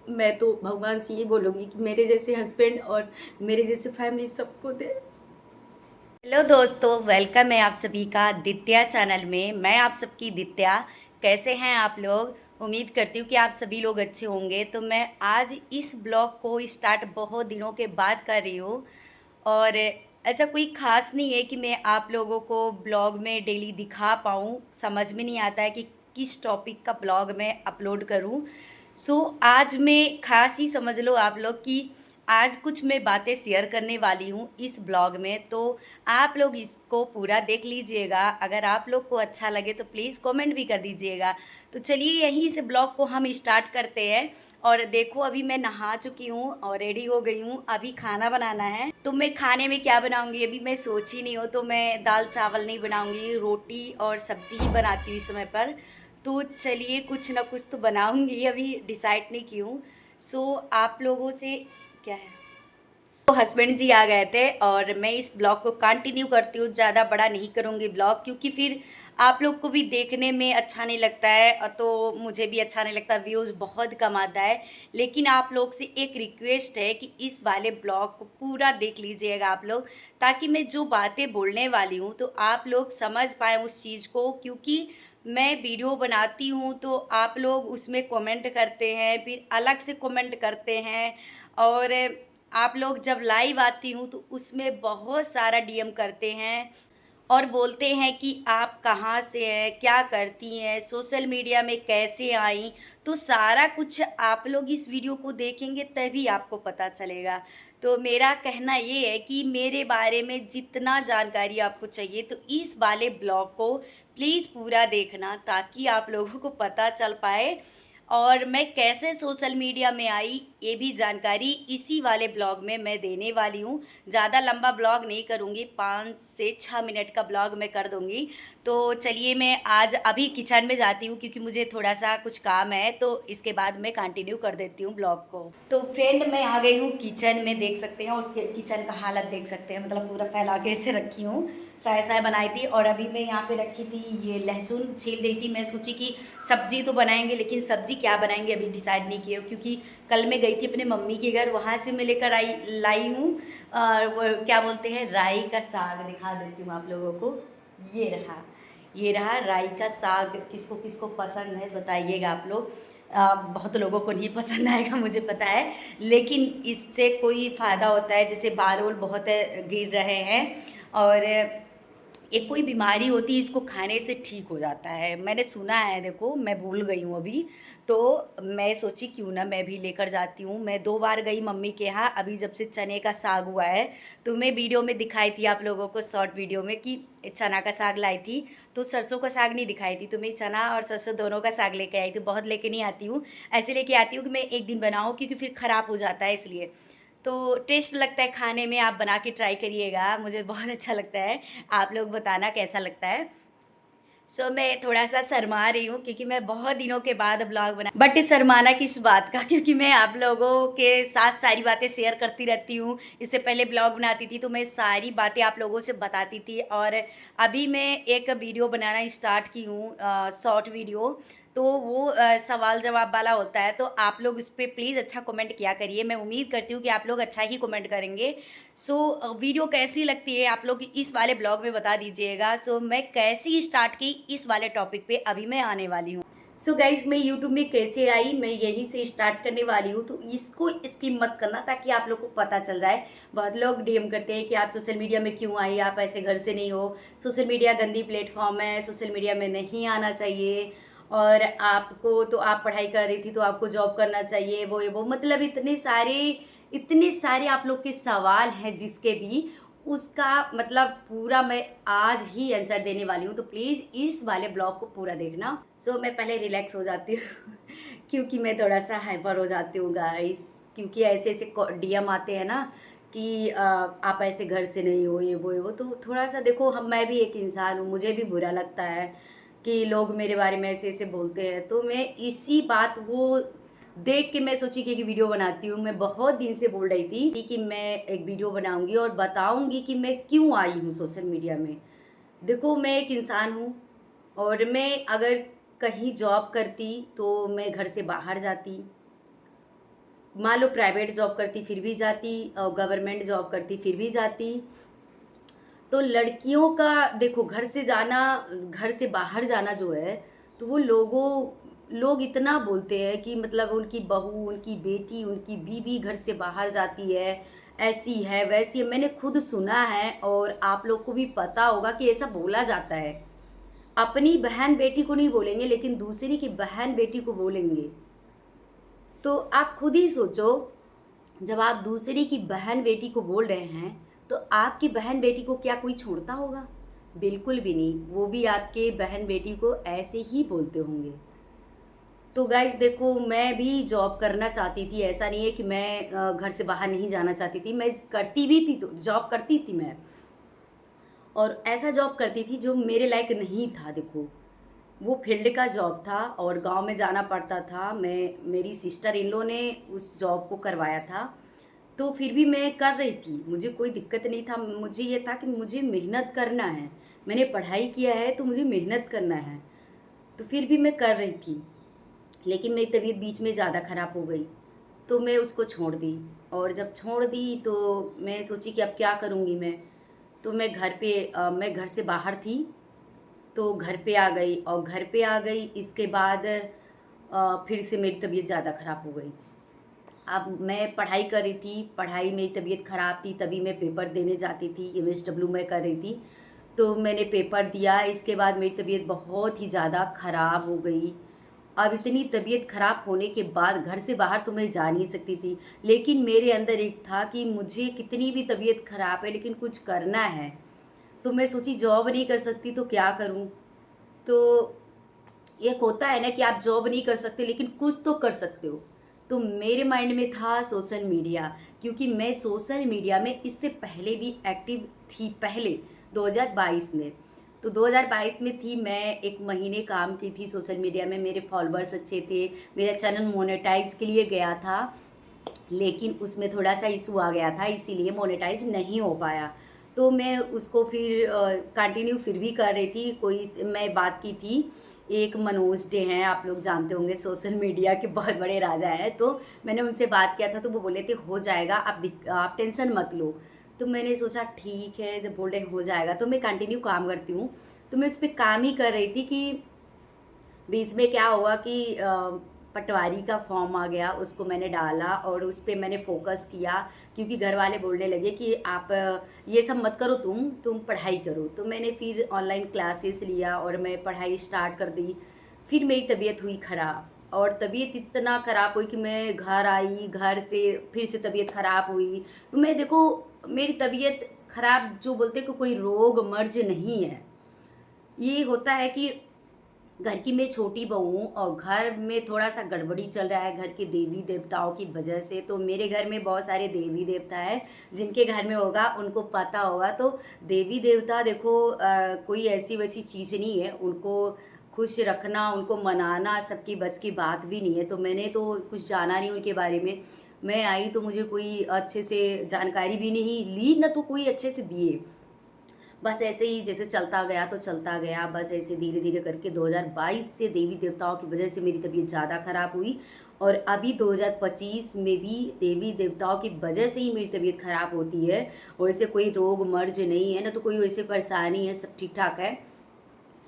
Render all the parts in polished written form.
मैं तो भगवान से ये बोलूँगी कि मेरे जैसे हस्बैंड और मेरे जैसे फैमिली सबको दे। हेलो दोस्तों, वेलकम है आप सभी का दित्या चैनल में। मैं आप सबकी दित्या। कैसे हैं आप लोग? उम्मीद करती हूँ कि आप सभी लोग अच्छे होंगे। तो मैं आज इस ब्लॉग को स्टार्ट बहुत दिनों के बाद कर रही हूँ और ऐसा कोई ख़ास नहीं है कि मैं आप लोगों को ब्लॉग में डेली दिखा पाऊँ। समझ में नहीं आता है कि किस टॉपिक का ब्लॉग मैं अपलोड करूँ। आज मैं ख़ास ही समझ लो आप लोग कि आज कुछ मैं बातें शेयर करने वाली हूँ इस ब्लॉग में। तो आप लोग इसको पूरा देख लीजिएगा। अगर आप लोग को अच्छा लगे तो प्लीज़ कमेंट भी कर दीजिएगा। तो चलिए यहीं से ब्लॉग को हम स्टार्ट करते हैं। और देखो, अभी मैं नहा चुकी हूँ और रेडी हो गई हूँ। अभी खाना बनाना है। तो मैं खाने में क्या बनाऊँगी अभी मैं सोच ही नहीं हूँ। तो मैं दाल चावल नहीं बनाऊँगी, रोटी और सब्जी ही बनाती हूँ इस समय पर। तो चलिए कुछ ना कुछ तो बनाऊँगी, अभी डिसाइड नहीं की हूँ। आप लोगों से क्या है, तो हस्बैंड जी आ गए थे और मैं इस ब्लॉग को कंटिन्यू करती हूँ। ज़्यादा बड़ा नहीं करूँगी ब्लॉग, क्योंकि फिर आप लोग को भी देखने में अच्छा नहीं लगता है और तो मुझे भी अच्छा नहीं लगता, व्यूज़ बहुत कम आता है। लेकिन आप लोग से एक रिक्वेस्ट है कि इस वाले ब्लॉग को पूरा देख लीजिएगा आप लोग, ताकि मैं जो बातें बोलने वाली हूँ तो आप लोग समझ पाएँ उस चीज़ को। क्योंकि मैं वीडियो बनाती हूँ तो आप लोग उसमें कमेंट करते हैं, फिर अलग से कमेंट करते हैं। और आप लोग जब लाइव आती हूँ तो उसमें बहुत सारा डीएम करते हैं और बोलते हैं कि आप कहाँ से हैं, क्या करती हैं, सोशल मीडिया में कैसे आई। तो सारा कुछ आप लोग इस वीडियो को देखेंगे तभी आपको पता चलेगा। तो मेरा कहना ये है कि मेरे बारे में जितना जानकारी आपको चाहिए तो इस वाले ब्लॉग को प्लीज़ पूरा देखना, ताकि आप लोगों को पता चल पाए और मैं कैसे सोशल मीडिया में आई ये भी जानकारी इसी वाले ब्लॉग में मैं देने वाली हूँ। ज़्यादा लंबा ब्लॉग नहीं करूँगी, 5 से 6 मिनट का ब्लॉग मैं कर दूँगी। तो चलिए मैं आज अभी किचन में जाती हूँ, क्योंकि मुझे थोड़ा-सा कुछ काम है, तो इसके बाद मैं कंटिन्यू कर देती हूँ ब्लॉग को। तो फ्रेंड, मैं आ गई हूँ किचन में, देख सकते हैं, और किचन का हालत देख सकते हैं, मतलब पूरा फैला के ऐसे रखी हूँ। चाय बनाई थी और अभी मैं यहाँ पे रखी थी, ये लहसुन छील रही थी। मैं सोची कि सब्जी तो बनाएंगे, लेकिन सब्जी क्या बनाएंगे अभी डिसाइड नहीं किया, क्योंकि कल मैं गई थी अपने मम्मी के घर, वहाँ से मैं लेकर लाई हूँ क्या बोलते हैं, राई का साग। दिखा देती हूँ आप लोगों को। ये रहा राई का साग। किसको किसको पसंद है बताइएगा आप लोग। बहुत लोगों को नहीं पसंद आएगा मुझे पता है, लेकिन इससे कोई फ़ायदा होता है। जैसे बाल वाल बहुत गिर रहे हैं और एक कोई बीमारी होती है, इसको खाने से ठीक हो जाता है, मैंने सुना है। देखो, मैं भूल गई हूँ अभी। तो मैं सोची क्यों ना मैं भी लेकर जाती हूँ। मैं 2 बार गई मम्मी के यहाँ, अभी जब से चने का साग हुआ है। तो मैं वीडियो में दिखाई थी आप लोगों को, शॉर्ट वीडियो में, कि चना का साग लाई थी। तो सरसों का साग नहीं दिखाई थी, तो मैं चना और सरसों दोनों का साग लेके आई थी। बहुत लेके नहीं आती हूँ, ऐसे लेके आती हूँ कि मैं एक दिन बनाऊँ, क्योंकि फिर ख़राब हो जाता है इसलिए। तो टेस्ट लगता है खाने में, आप बना के ट्राई करिएगा, मुझे बहुत अच्छा लगता है। आप लोग बताना कैसा लगता है। मैं थोड़ा-सा शर्मा रही हूँ, क्योंकि मैं बहुत दिनों के बाद ब्लॉग बना, बट शर्माना किस बात का, क्योंकि मैं आप लोगों के साथ सारी बातें शेयर करती रहती हूँ। इससे पहले ब्लॉग बनाती थी तो मैं सारी बातें आप लोगों से बताती थी, और अभी मैं एक वीडियो बनाना स्टार्ट की हूँ, शॉर्ट वीडियो। तो वो सवाल जवाब वाला होता है, तो आप लोग उस पे प्लीज़ अच्छा कमेंट किया करिए। मैं उम्मीद करती हूँ कि आप लोग अच्छा ही कमेंट करेंगे। वीडियो कैसी लगती है आप लोग इस वाले ब्लॉग में बता दीजिएगा। मैं कैसी स्टार्ट की इस वाले टॉपिक पे अभी मैं आने वाली हूँ। गाइस, मैं यूट्यूब में कैसे आई मैं यहीं से स्टार्ट करने वाली हूँ, तो इसको स्किप मत करना, ताकि आप लोग को पता चल जाए। बहुत लोग डीएम करते हैं कि आप सोशल मीडिया में क्यों आई, आप ऐसे घर से नहीं हो, सोशल मीडिया गंदी प्लेटफॉर्म है, सोशल मीडिया में नहीं आना चाहिए, और आपको तो आप पढ़ाई कर रही थी तो आपको जॉब करना चाहिए, वो मतलब इतने सारे आप लोग के सवाल हैं, जिसके भी उसका मतलब पूरा मैं आज ही आंसर देने वाली हूँ। तो प्लीज़ इस वाले ब्लॉग को पूरा देखना। मैं पहले रिलैक्स हो जाती हूँ क्योंकि मैं थोड़ा सा हाइपर हो जाती हूँ गाइस, क्योंकि ऐसे ऐसे डीएम आते हैं ना कि आप ऐसे घर से नहीं हो, ये वो तो थोड़ा सा देखो, मैं भी एक इंसान हूँ, मुझे भी बुरा लगता है कि लोग मेरे बारे में ऐसे ऐसे बोलते हैं। तो मैं इसी बात वो देख के मैं सोची कि एक वीडियो बनाती हूँ। मैं बहुत दिन से बोल रही थी कि मैं एक वीडियो बनाऊंगी और बताऊंगी कि मैं क्यों आई हूँ सोशल मीडिया में। देखो, मैं एक इंसान हूँ, और मैं अगर कहीं जॉब करती तो मैं घर से बाहर जाती, मान लो प्राइवेट जॉब करती फिर भी जाती, और गवर्नमेंट जॉब करती फिर भी जाती। तो लड़कियों का देखो, घर से बाहर जाना जो है, तो वो लोग इतना बोलते हैं कि मतलब उनकी बहू, उनकी बेटी, उनकी बीवी घर से बाहर जाती है, ऐसी है वैसी है। मैंने खुद सुना है और आप लोग को भी पता होगा कि ऐसा बोला जाता है। अपनी बहन बेटी को नहीं बोलेंगे, लेकिन दूसरी की बहन बेटी को बोलेंगे। तो आप खुद ही सोचो, जब आप दूसरे की बहन बेटी को बोल रहे हैं, तो आपकी बहन बेटी को क्या कोई छोड़ता होगा? बिल्कुल भी नहीं, वो भी आपके बहन बेटी को ऐसे ही बोलते होंगे। तो गाइस देखो, मैं भी जॉब करना चाहती थी, ऐसा नहीं है कि मैं घर से बाहर नहीं जाना चाहती थी, मैं करती भी थी, तो जॉब करती थी मैं। और ऐसा जॉब करती थी जो मेरे लायक नहीं था। देखो, वो फील्ड का जॉब था और गांव में जाना पड़ता था। मेरी सिस्टर इन लॉ ने उस जॉब को करवाया था, तो फिर भी मैं कर रही थी, मुझे कोई दिक्कत नहीं था। मुझे ये था कि मुझे मेहनत करना है, मैंने पढ़ाई किया है तो मुझे मेहनत करना है, तो फिर भी मैं कर रही थी। लेकिन मेरी तबीयत बीच में ज़्यादा ख़राब हो गई, तो मैं उसको छोड़ दी। और जब छोड़ दी तो मैं सोची कि अब क्या करूँगी मैं। तो मैं घर से बाहर थी, तो घर पे आ गई, और घर पे आ गई इसके बाद फिर से मेरी तबीयत ज़्यादा ख़राब हो गई। अब मैं पढ़ाई कर रही थी, पढ़ाई में तबीयत ख़राब थी, तभी मैं पेपर देने जाती थी, MSW में कर रही थी। तो मैंने पेपर दिया, इसके बाद मेरी तबीयत बहुत ही ज़्यादा ख़राब हो गई। अब इतनी तबीयत ख़राब होने के बाद घर से बाहर तो मैं जा नहीं सकती थी, लेकिन मेरे अंदर एक था कि मुझे कितनी भी तबीयत ख़राब है लेकिन कुछ करना है। तो मैं सोची जॉब नहीं कर सकती तो क्या करूं। तो एक होता है ना कि आप जॉब नहीं कर सकते लेकिन कुछ तो कर सकते हो। तो मेरे माइंड में था सोशल मीडिया, क्योंकि मैं सोशल मीडिया में इससे पहले भी एक्टिव थी, पहले 2022 में। तो 2022 में थी, मैं 1 महीने काम की थी सोशल मीडिया में, मेरे फॉलोअर्स अच्छे थे, मेरा चैनल मोनेटाइज के लिए गया था, लेकिन उसमें थोड़ा सा इशू आ गया था, इसीलिए मोनेटाइज नहीं हो पाया। तो मैं उसको फिर कंटिन्यू फिर भी कर रही थी। मैं बात की थी, एक मनोज डे हैं, आप लोग जानते होंगे, सोशल मीडिया के बहुत बड़े राजा हैं। तो मैंने उनसे बात किया था, तो वो बोले थे हो जाएगा, आप टेंशन मत लो। तो मैंने सोचा ठीक है, जब बोल रहे हो जाएगा तो मैं कंटिन्यू काम करती हूँ। तो मैं उस पर काम ही कर रही थी कि बीच में क्या हुआ कि पटवारी का फॉर्म आ गया, उसको मैंने डाला और उस पर मैंने फोकस किया, क्योंकि घर वाले बोलने लगे कि आप ये सब मत करो, तुम पढ़ाई करो। तो मैंने फिर ऑनलाइन क्लासेस लिया और मैं पढ़ाई स्टार्ट कर दी। फिर मेरी तबीयत हुई ख़राब, और तबीयत इतना ख़राब हुई कि मैं घर आई, घर से फिर से तबीयत ख़राब हुई। तो मैं देखो, मेरी तबीयत ख़राब जो बोलते कि कोई रोग मर्ज नहीं है, ये होता है कि घर की मैं छोटी बहू हूँ और घर में थोड़ा सा गड़बड़ी चल रहा है घर के देवी देवताओं की वजह से। तो मेरे घर में बहुत सारे देवी देवता हैं, जिनके घर में होगा उनको पता होगा। तो देवी देवता देखो, कोई ऐसी वैसी चीज़ नहीं है, उनको खुश रखना, उनको मनाना सबकी बस की बात भी नहीं है। तो मैंने तो कुछ जाना नहीं उनके बारे में, मैं आई तो मुझे कोई अच्छे से जानकारी भी नहीं ली, ना तो कोई अच्छे से दिए। बस ऐसे ही जैसे चलता गया तो चलता गया, बस ऐसे धीरे धीरे करके 2022 से देवी देवताओं की वजह से मेरी तबीयत ज़्यादा ख़राब हुई, और अभी 2025 में भी देवी देवताओं की वजह से ही मेरी तबीयत ख़राब होती है। वैसे कोई रोग मर्ज नहीं है, ना तो कोई वैसे परेशानी है, सब ठीक ठाक है,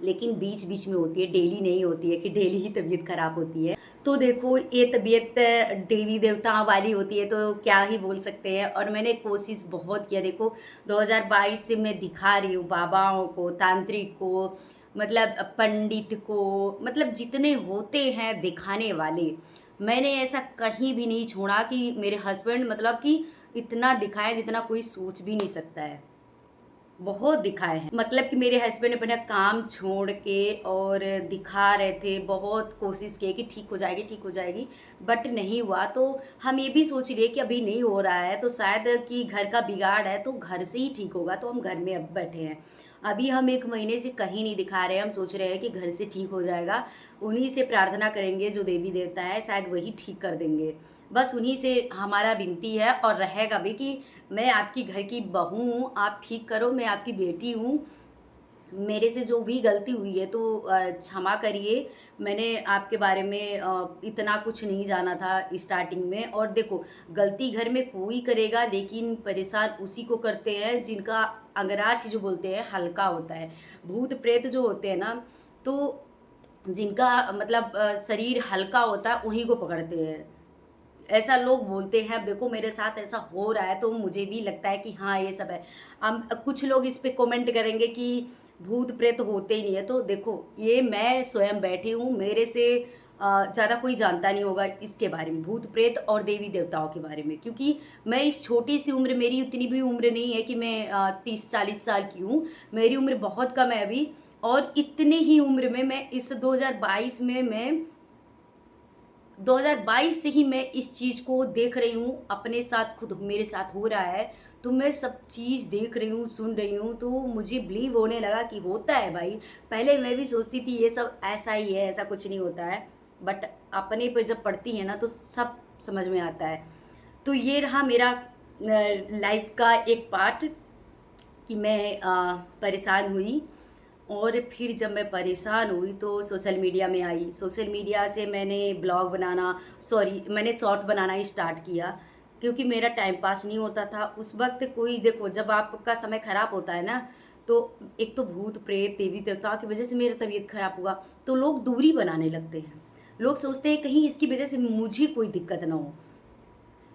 लेकिन बीच बीच में होती है, डेली नहीं होती है कि डेली ही तबीयत ख़राब होती है। तो देखो, ये तबीयत देवी देवताओं वाली होती है, तो क्या ही बोल सकते हैं। और मैंने कोशिश बहुत किया, देखो 2022 से मैं दिखा रही हूँ बाबाओं को, तांत्रिक को, मतलब पंडित को, मतलब जितने होते हैं दिखाने वाले, मैंने ऐसा कहीं भी नहीं छोड़ा कि मेरे हस्बैंड मतलब कि इतना दिखाए जितना कोई सोच भी नहीं सकता है। बहुत दिखाए हैं, मतलब कि मेरे हस्बैंड अपना काम छोड़ के और दिखा रहे थे, बहुत कोशिश की कि ठीक हो जाएगी, ठीक हो जाएगी, बट नहीं हुआ। तो हम ये भी सोच रहे कि अभी नहीं हो रहा है तो शायद कि घर का बिगाड़ है, तो घर से ही ठीक होगा, तो हम घर में अब बैठे हैं। अभी हम 1 महीने से कहीं नहीं दिखा रहे हैं, हम सोच रहे हैं कि घर से ठीक हो जाएगा। उन्हीं से प्रार्थना करेंगे, जो देवी देवता है शायद वही ठीक कर देंगे। बस उन्हीं से हमारा विनती है और रहेगा भी कि मैं आपकी घर की बहू हूँ, आप ठीक करो, मैं आपकी बेटी हूँ, मेरे से जो भी गलती हुई है तो क्षमा करिए। मैंने आपके बारे में इतना कुछ नहीं जाना था स्टार्टिंग में। और देखो, गलती घर में कोई करेगा, लेकिन परेशान उसी को करते हैं जिनका अंगराज जो बोलते हैं हल्का होता है। भूत प्रेत जो होते हैं ना, तो जिनका मतलब शरीर हल्का होता है उन्हीं को पकड़ते हैं, ऐसा लोग बोलते हैं। अब देखो मेरे साथ ऐसा हो रहा है तो मुझे भी लगता है कि हाँ ये सब है। अब कुछ लोग इस पे कमेंट करेंगे कि भूत प्रेत होते ही नहीं है, तो देखो ये मैं स्वयं बैठी हूँ, मेरे से ज़्यादा कोई जानता नहीं होगा इसके बारे में, भूत प्रेत और देवी देवताओं के बारे में, क्योंकि मैं इस छोटी सी उम्र, मेरी उतनी भी उम्र नहीं है कि मैं 30-40 साल की हूँ। मेरी उम्र बहुत कम है अभी। और इतने ही उम्र में मैं इस 2022 में मैं 2022 से ही मैं इस चीज़ को देख रही हूँ, अपने साथ खुद मेरे साथ हो रहा है। तो मैं सब चीज़ देख रही हूँ, सुन रही हूँ, तो मुझे बिलीव होने लगा कि होता है भाई। पहले मैं भी सोचती थी ये सब ऐसा ही है, ऐसा कुछ नहीं होता है, बट अपने पे जब पड़ती है ना तो सब समझ में आता है। तो ये रहा मेरा लाइफ का एक पार्ट कि मैं परेशान हुई। और फिर जब मैं परेशान हुई तो सोशल मीडिया में आई। सोशल मीडिया से मैंने ब्लॉग बनाना, सॉरी मैंने शॉर्ट बनाना स्टार्ट किया, क्योंकि मेरा टाइम पास नहीं होता था उस वक्त। कोई देखो, जब आपका समय ख़राब होता है ना, तो एक तो भूत प्रेत देवी देवताओं की वजह से मेरा तबीयत ख़राब हुआ, तो लोग दूरी बनाने लगते हैं। लोग सोचते हैं कहीं इसकी वजह से मुझे कोई दिक्कत ना हो,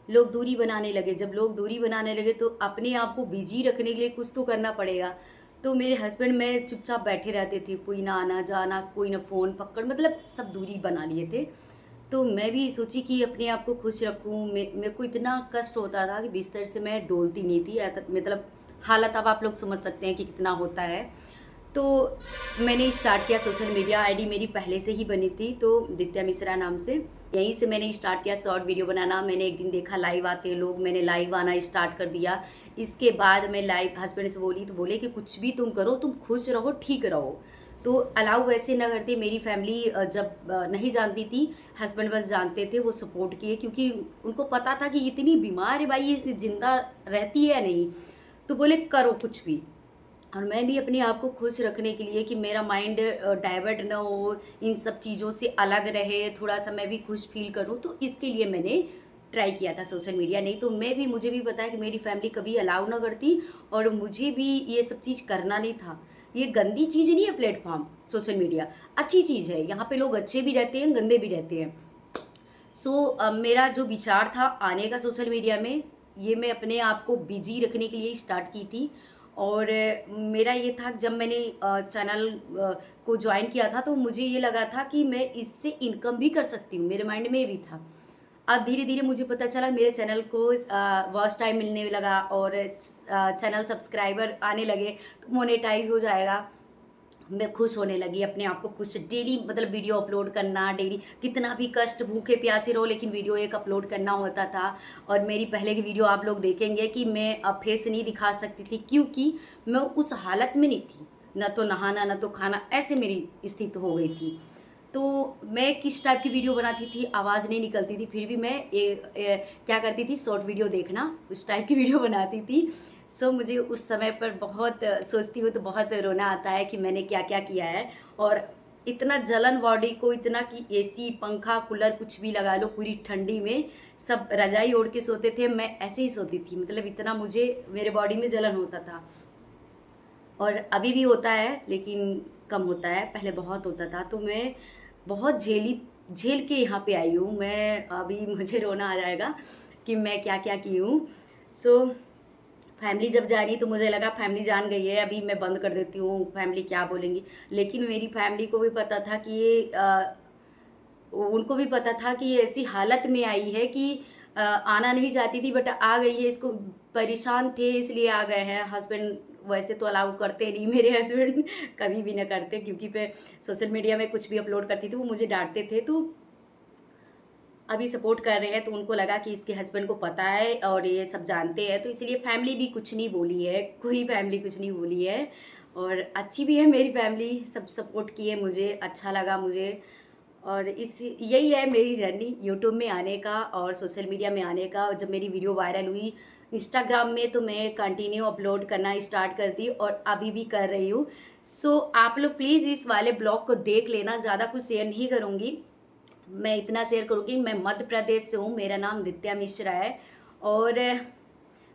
लोग दूरी बनाने लगे। जब लोग दूरी बनाने लगे तो अपने आप को बिजी रखने के लिए कुछ तो करना पड़ेगा। तो मेरे हस्बैंड, मैं चुपचाप बैठे रहते थे, कोई ना आना जाना, कोई ना फ़ोन पकड़, मतलब सब दूरी बना लिए थे। तो मैं भी सोची कि अपने आप को खुश रखूँ। मेरे को इतना कष्ट होता था कि बिस्तर से मैं डोलती नहीं थी, मतलब हालत अब आप लोग समझ सकते हैं कि कितना होता है। तो मैंने स्टार्ट किया, सोशल मीडिया आईडी मेरी पहले से ही बनी थी, तो दित्या मिश्रा नाम से, यहीं से मैंने स्टार्ट किया शॉर्ट वीडियो बनाना। मैंने एक दिन देखा लाइव आते हैं लोग, मैंने लाइव आना स्टार्ट कर दिया। इसके बाद मैं लाइव हस्बैंड से बोली तो बोले कि कुछ भी तुम करो, तुम खुश रहो, ठीक रहो। तो अलाउ वैसे ना करती। मेरी फैमिली जब नहीं जानती थी, हस्बैंड बस जानते थे, वो सपोर्ट किए, क्योंकि उनको पता था कि इतनी बीमार है भाई, ये जिंदा रहती है या नहीं। तो बोले करो कुछ भी। और मैं भी अपने आप को खुश रखने के लिए कि मेरा माइंड डाइवर्ट ना हो, इन सब चीज़ों से अलग रहे, थोड़ा सा मैं भी खुश फील करूँ, तो इसके लिए मैंने ट्राई किया था सोशल मीडिया। नहीं तो मैं भी, मुझे भी पता है कि मेरी फैमिली कभी अलाउ ना करती, और मुझे भी ये सब चीज़ करना नहीं था। ये गंदी चीज़ नहीं है प्लेटफॉर्म सोशल मीडिया, अच्छी चीज़ है। यहाँ पे लोग अच्छे भी रहते हैं, गंदे भी रहते हैं। सो मेरा जो विचार था आने का सोशल मीडिया में, ये मैं अपने आप को बिजी रखने के लिए स्टार्ट की थी। और मेरा ये था, जब मैंने चैनल को ज्वाइन किया था तो मुझे ये लगा था कि मैं इससे इनकम भी कर सकती हूँ, मेरे माइंड में भी था। अब धीरे धीरे मुझे पता चला मेरे चैनल को वॉच टाइम मिलने लगा, और चैनल सब्सक्राइबर आने लगे, तो मोनेटाइज हो जाएगा। मैं खुश होने लगी, अपने आप को खुश, डेली मतलब वीडियो अपलोड करना, डेली कितना भी कष्ट भूखे प्यासे रहो, लेकिन वीडियो एक अपलोड करना होता था। और मेरी पहले की वीडियो आप लोग देखेंगे कि मैं अब फेस नहीं दिखा सकती थी, क्योंकि मैं उस हालत में नहीं थी, ना तो नहाना ना तो खाना, ऐसे मेरी स्थिति हो गई थी। तो मैं किस टाइप की वीडियो बनाती थी, आवाज़ नहीं निकलती थी, फिर भी मैं क्या करती थी, शॉर्ट वीडियो देखना, उस टाइप की वीडियो बनाती थी। सो मुझे उस समय पर बहुत सोचती हूँ तो बहुत रोना आता है कि मैंने क्या क्या किया है। और इतना जलन बॉडी को, इतना कि एसी पंखा कूलर कुछ भी लगा लो, पूरी ठंडी में सब रजाई ओढ़ के सोते थे, मैं ऐसे ही सोती थी, मतलब इतना मुझे मेरे बॉडी में जलन होता था। और अभी भी होता है लेकिन कम होता है, पहले बहुत होता था। तो मैं बहुत झेल के यहाँ पे आई हूँ मैं। अभी मुझे रोना आ जाएगा कि मैं क्या क्या की हूँ। सो फैमिली जब जानी तो मुझे लगा फैमिली जान गई है, अभी मैं बंद कर देती हूँ, फैमिली क्या बोलेंगी। लेकिन मेरी फैमिली को भी पता था कि ये उनको भी पता था कि ये ऐसी हालत में आई है कि आना नहीं चाहती थी, बट आ गई है। इसको परेशान थे इसलिए आ गए हैं। हस्बैंड वैसे तो अलाउ करते नहीं, मेरे हस्बैंड कभी भी ना करते, क्योंकि मैं सोशल मीडिया में कुछ भी अपलोड करती थी वो मुझे डांटते थे। तो अभी सपोर्ट कर रहे हैं, तो उनको लगा कि इसके हस्बैंड को पता है और ये सब जानते हैं, तो इसलिए फैमिली भी कुछ नहीं बोली है, कोई फैमिली कुछ नहीं बोली है। और अच्छी भी है मेरी फैमिली, सब सपोर्ट किए, मुझे अच्छा लगा मुझे। और इस यही है मेरी जर्नी यूट्यूब में आने का और सोशल मीडिया में आने का। जब मेरी वीडियो वायरल हुई इंस्टाग्राम में, तो मैं कंटिन्यू अपलोड करना स्टार्ट कर दी, और अभी भी कर रही हूँ। सो आप लोग प्लीज़ इस वाले ब्लॉग को देख लेना, ज़्यादा कुछ शेयर नहीं करूँगी। मैं इतना शेयर करूँगी, मैं मध्य प्रदेश से हूँ, मेरा नाम दित्या मिश्रा है और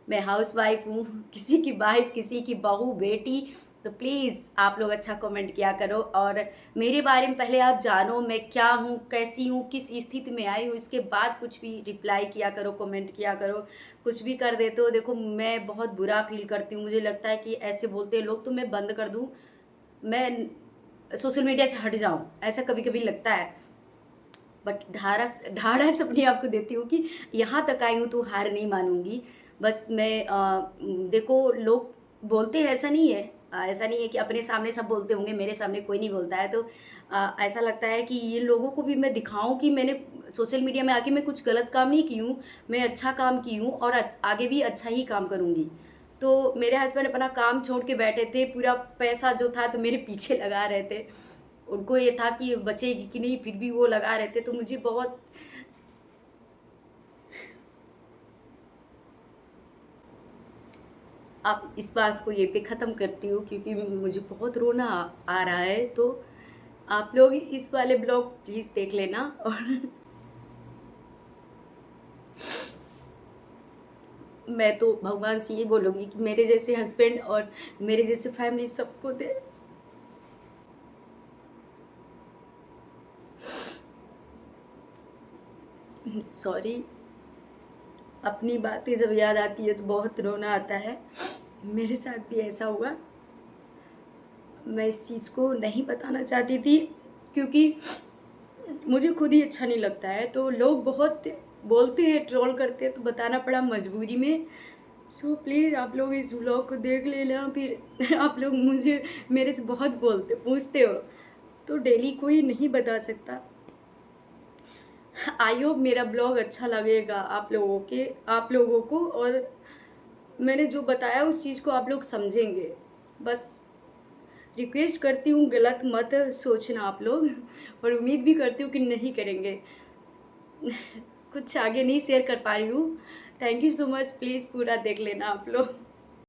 मैं हाउसवाइफ हूँ, किसी की वाइफ, किसी की बहू, बेटी। तो प्लीज़ आप लोग अच्छा कमेंट किया करो और मेरे बारे में पहले आप जानो मैं क्या हूँ, कैसी हूँ, किस स्थिति में आई हूँ, इसके बाद कुछ भी रिप्लाई किया करो, कमेंट किया करो। कुछ भी कर देते हो, देखो मैं बहुत बुरा फील करती हूँ, मुझे लगता है कि ऐसे बोलते हैं लोग तो मैं बंद कर दूँ, मैं सोशल मीडिया से हट जाऊँ, ऐसा कभी कभी लगता है। बट ढाढ़स अपने आप को देती हूँ कि यहाँ तक आई हूँ तो हार नहीं मानूंगी। बस मैं देखो लोग बोलते हैं, ऐसा नहीं है, ऐसा नहीं है कि अपने सामने सब बोलते होंगे, मेरे सामने कोई नहीं बोलता है। तो ऐसा लगता है कि ये लोगों को भी मैं दिखाऊं कि मैंने सोशल मीडिया में आके मैं कुछ गलत काम नहीं की हूँ, मैं अच्छा काम की हूँ और आगे भी अच्छा ही काम करूँगी। तो मेरे हस्बैंड अपना काम छोड़ के बैठे थे, पूरा पैसा जो था तो मेरे पीछे लगा रहे थे। उनको ये था कि बचेगी कि नहीं, फिर भी वो लगा रहे थे। तो मुझे बहुत, अब इस बात को ये पे ख़त्म करती हूँ क्योंकि मुझे बहुत रोना आ रहा है। तो आप लोग इस वाले ब्लॉग प्लीज़ देख लेना और मैं तो भगवान से ये बोलूँगी कि मेरे जैसे हस्बैंड और मेरे जैसे फैमिली सबको दे। सॉरी, अपनी बातें जब याद आती है तो बहुत रोना आता है। मेरे साथ भी ऐसा हुआ, मैं इस चीज़ को नहीं बताना चाहती थी क्योंकि मुझे खुद ही अच्छा नहीं लगता है। तो लोग बहुत बोलते हैं, ट्रोल करते हैं, तो बताना पड़ा मजबूरी में। सो प्लीज़ आप लोग इस व्लॉग को देख लेना। फिर आप लोग मुझे मेरे से बहुत बोलते पूछते हो, तो डेली कोई नहीं बता सकता। आई होप मेरा ब्लॉग अच्छा लगेगा आप लोगों को और मैंने जो बताया उस चीज़ को आप लोग समझेंगे। बस रिक्वेस्ट करती हूँ, गलत मत सोचना आप लोग और उम्मीद भी करती हूँ कि नहीं करेंगे। कुछ आगे नहीं शेयर कर पा रही हूँ। Thank you so much, please पूरा देख लेना आप लोग।